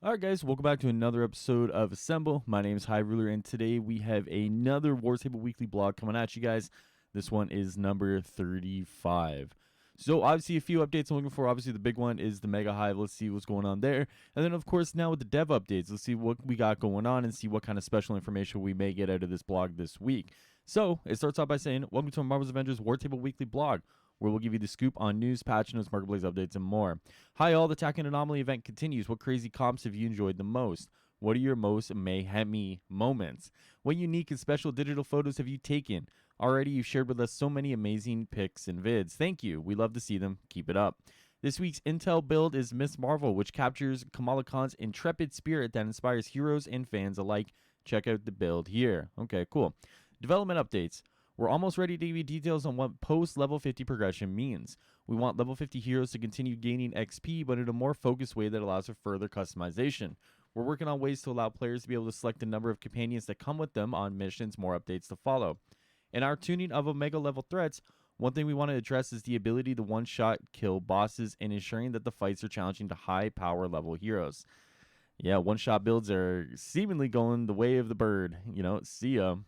Alright guys, welcome back to another episode of Assemble. My name is High Ruler, and today we have another War Table Weekly blog coming at you guys. This one is number 35. So obviously a few updates I'm looking for. Obviously the big one is the Mega Hive. Let's see what's going on there. And then of course now with the dev updates, let's see what we got going on and see what kind of special information we may get out of this blog this week. So it starts off by saying, welcome to Marvel's Avengers War Table Weekly blog, where we'll give you the scoop on news, patch notes, marketplace updates, and more. Hi all, the Tachyon Anomaly event continues. What crazy comps have you enjoyed the most? What are your most mayhemy moments? What unique and special digital photos have you taken? Already you've shared with us so many amazing pics and vids. Thank you. We love to see them. Keep it up. This week's Intel build is Miss Marvel, which captures Kamala Khan's intrepid spirit that inspires heroes and fans alike. Check out the build here. Okay, cool. Development updates. We're almost ready to give you details on what post-level 50 progression means. We want level 50 heroes to continue gaining XP, but in a more focused way that allows for further customization. We're working on ways to allow players to be able to select the number of companions that come with them on missions, more updates to follow. In our tuning of Omega level threats, one thing we want to address is the ability to one-shot kill bosses and ensuring that the fights are challenging to high power level heroes. Yeah, one-shot builds are seemingly going the way of the bird. See ya.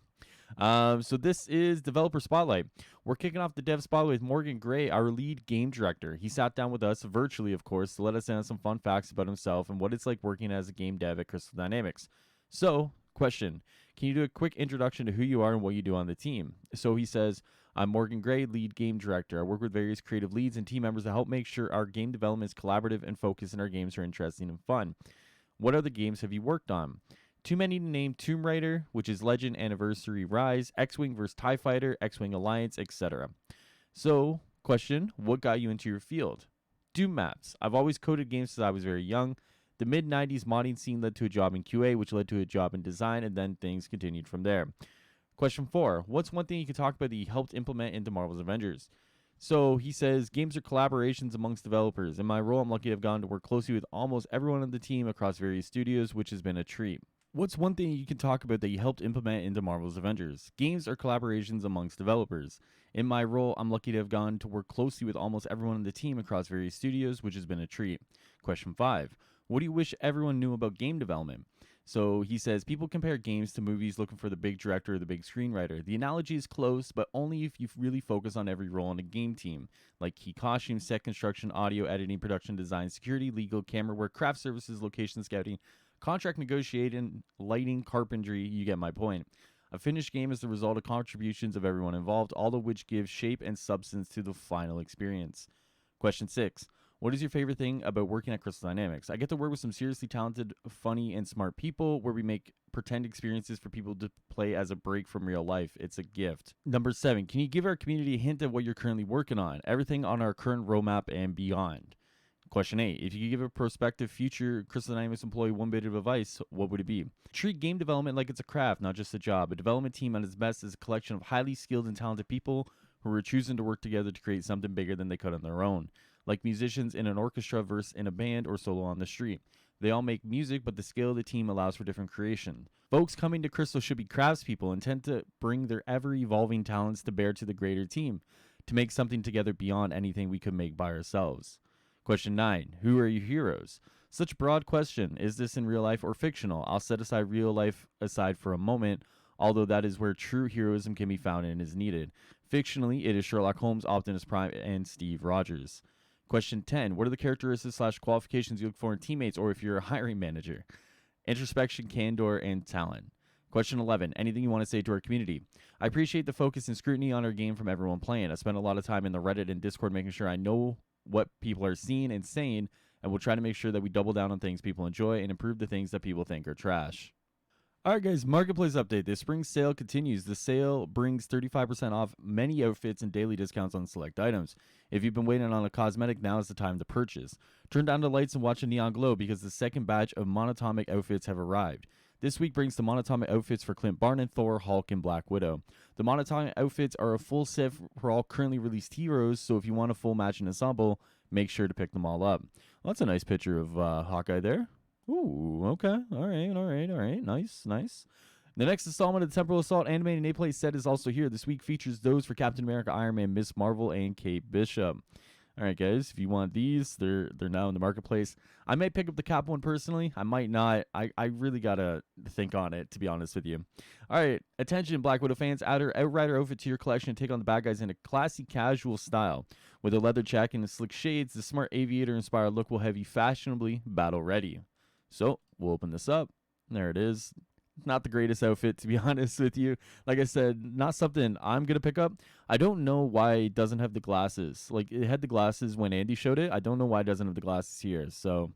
So this is Developer Spotlight. We're kicking off the Dev Spotlight with Morgan Gray, our lead game director. He sat down with us virtually, of course, to let us in on some fun facts about himself and what it's like working as a game dev at Crystal Dynamics. So, question, can you do a quick introduction to who you are and what you do on the team? So he says, I'm Morgan Gray, lead game director. I work with various creative leads and team members to help make sure our game development is collaborative and focused and our games are interesting and fun. What other games have you worked on? Too many to name. Tomb Raider, which is Legend, Anniversary, Rise, X-Wing vs. TIE Fighter, X-Wing Alliance, etc. So, question, what got you into your field? Doom maps. I've always coded games since I was very young. The mid-90s modding scene led to a job in QA, which led to a job in design, and then things continued from there. Question 4, what's one thing you could talk about that you helped implement into Marvel's Avengers? So he says, games are collaborations amongst developers. In my role, I'm lucky to have gotten to work closely with almost everyone on the team across various studios, which has been a treat. What's one thing you can talk about that you helped implement into Marvel's Avengers? Games are collaborations amongst developers. In my role, I'm lucky to have gone to work closely with almost everyone on the team across various studios, which has been a treat. Question 5. What do you wish everyone knew about game development? So he says, people compare games to movies looking for the big director or the big screenwriter. The analogy is close, but only if you really focus on every role on a game team, like key costumes, set construction, audio, editing, production, design, security, legal, camera work, craft services, location scouting, contract negotiating, lighting, carpentry. You get my point. A finished game is the result of contributions of everyone involved, all of which give shape and substance to the final experience. Question 6. What is your favorite thing about working at Crystal Dynamics? I get to work with some seriously talented, funny, and smart people where we make pretend experiences for people to play as a break from real life. It's a gift. Number 7. Can you give our community a hint of what you're currently working on? Everything on our current roadmap and beyond. Question 8. If you could give a prospective future Crystal Dynamics employee one bit of advice, what would it be? Treat game development like it's a craft, not just a job. A development team at its best is a collection of highly skilled and talented people who are choosing to work together to create something bigger than they could on their own. Like musicians in an orchestra versus in a band or solo on the street. They all make music, but the scale of the team allows for different creation. Folks coming to Crystal should be craftspeople and tend to bring their ever-evolving talents to bear to the greater team, to make something together beyond anything we could make by ourselves. Question 9. Who are your heroes? Such a broad question. Is this in real life or fictional? I'll set aside real life aside for a moment, although that is where true heroism can be found and is needed. Fictionally, it is Sherlock Holmes, Optimus Prime, and Steve Rogers. Question 10. What are the characteristics / qualifications you look for in teammates or if you're a hiring manager? Introspection, candor, and talent. Question 11. Anything you want to say to our community? I appreciate the focus and scrutiny on our game from everyone playing. I spend a lot of time in the Reddit and Discord making sure I know what people are seeing and saying, and we'll try to make sure that we double down on things people enjoy and improve the things that people think are trash. Alright guys, marketplace update. The spring sale continues. The sale brings 35% off many outfits and daily discounts on select items. If you've been waiting on a cosmetic, now is the time to purchase. Turn down the lights and watch the neon glow because the second batch of Monotonic outfits have arrived. This week brings the Monotonic outfits for Clint Barton, Thor, Hulk, and Black Widow. The Monotonic outfits are a full set for all currently released heroes, so if you want a full matching ensemble, make sure to pick them all up. Well, that's a nice picture of Hawkeye there. Ooh, okay. All right. Nice. The next installment of the Temporal Assault animated 8-play set is also here. This week features those for Captain America, Iron Man, Miss Marvel, and Kate Bishop. All right, guys, if you want these, they're now in the marketplace. I might pick up the cap one personally. I might not. I really gotta think on it, to be honest with you. All right, attention, Black Widow fans. Add her Outrider outfit to your collection and take on the bad guys in a classy, casual style. With a leather jacket and slick shades, the smart aviator-inspired look will have you fashionably battle-ready. So we'll open this up. There it is. Not the greatest outfit, to be honest with you. Like I said, not something I'm going to pick up. I don't know why it doesn't have the glasses. Like, it had the glasses when Andy showed it. I don't know why it doesn't have the glasses here. So,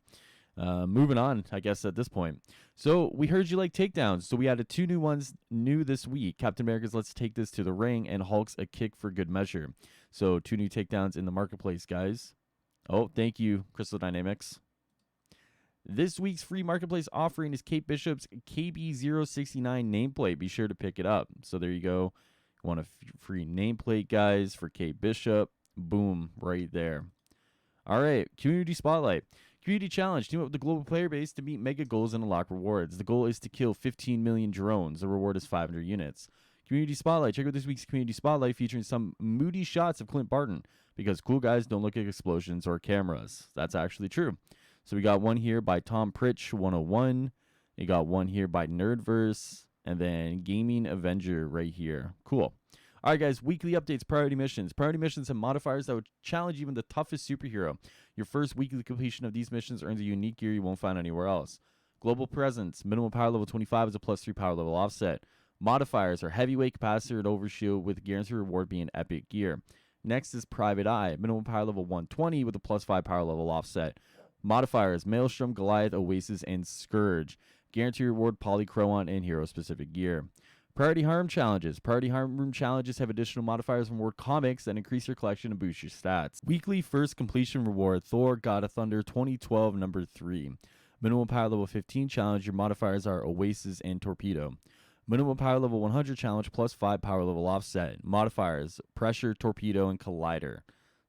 moving on, I guess, at this point. So, we heard you like takedowns. So, we added 2 new ones new this week. Captain America's Let's Take This to the Ring and Hulk's A Kick for Good Measure. So, 2 new takedowns in the marketplace, guys. Oh, thank you, Crystal Dynamics. This week's free marketplace offering is Kate Bishop's KB069 nameplate. Be sure to pick it up. So there you go. You want a free nameplate, guys, for Kate Bishop. Boom, right there. All right, Community Spotlight. Community Challenge. Team up with the global player base to meet mega goals and unlock rewards. The goal is to kill 15 million drones. The reward is 500 units. Community Spotlight. Check out this week's Community Spotlight featuring some moody shots of Clint Barton because cool guys don't look at explosions or cameras. That's actually true. So we got one here by Tom Pritch 101. You got one here by Nerdverse. And then Gaming Avenger right here. Cool. All right, guys. Weekly updates, priority missions. Priority missions have modifiers that would challenge even the toughest superhero. Your first weekly completion of these missions earns a unique gear you won't find anywhere else. Global presence. Minimum power level 25 is a +3 power level offset. Modifiers are heavyweight capacitor and overshield with guaranteed reward being epic gear. Next is Private Eye. Minimum power level 120 with a +5 power level offset. Modifiers, Maelstrom, Goliath, Oasis, and Scourge. Guarantee reward, Polychron, and hero-specific gear. Priority Harm Challenges. Priority Harm Challenges have additional modifiers from Word Comics that increase your collection and boost your stats. Weekly first completion reward, Thor, God of Thunder, 2012, number 3. Minimum power level 15 challenge, your modifiers are Oasis and Torpedo. Minimum power level 100 challenge, +5 power level offset. Modifiers, Pressure, Torpedo, and Collider.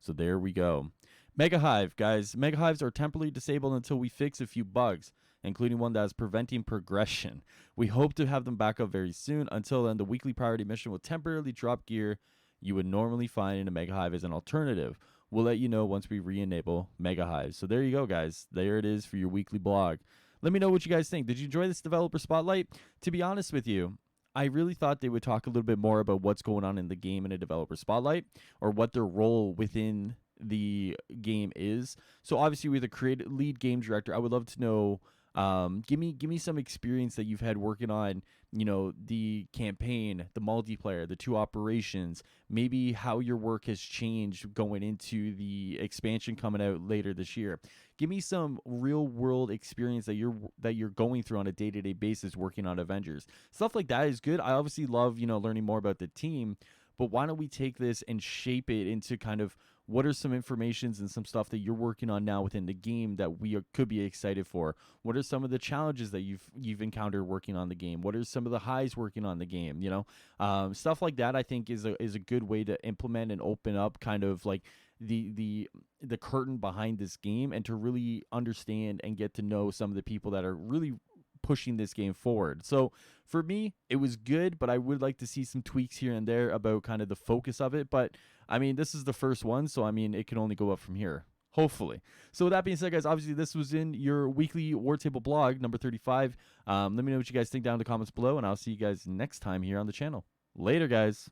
So there we go. Mega Hive, guys. Mega Hives are temporarily disabled until we fix a few bugs, including one that is preventing progression. We hope to have them back up very soon. Until then, the weekly priority mission will temporarily drop gear you would normally find in a Mega Hive as an alternative. We'll let you know once we re-enable Mega Hives. So there you go, guys. There it is for your weekly blog. Let me know what you guys think. Did you enjoy this developer spotlight? To be honest with you, I really thought they would talk a little bit more about what's going on in the game in a developer spotlight or what their role within the game is. So obviously with a lead game director, I would love to know, give me some experience that you've had working on, you know, the campaign, the multiplayer, the 2 operations, maybe how your work has changed going into the expansion coming out later this year. Give me some real world experience that you're going through on a day-to-day basis working on Avengers. Stuff like that is good. I obviously love, you know, learning more about the team, but why don't we take this and shape it into kind of what are some informations and some stuff that you're working on now within the game that could be excited for? What are some of the challenges that you've encountered working on the game? What are some of the highs working on the game? You know, stuff like that I think is a good way to implement and open up kind of like the curtain behind this game and to really understand and get to know some of the people that are really pushing this game forward. So for me, it was good, but I would like to see some tweaks here and there about kind of the focus of it. But I mean, this is the first one, so I mean, it can only go up from here, hopefully. So with that being said, guys, obviously this was in your weekly War Table blog, number 35. Let me know what you guys think down in the comments below, and I'll see you guys next time here on the channel. Later, guys.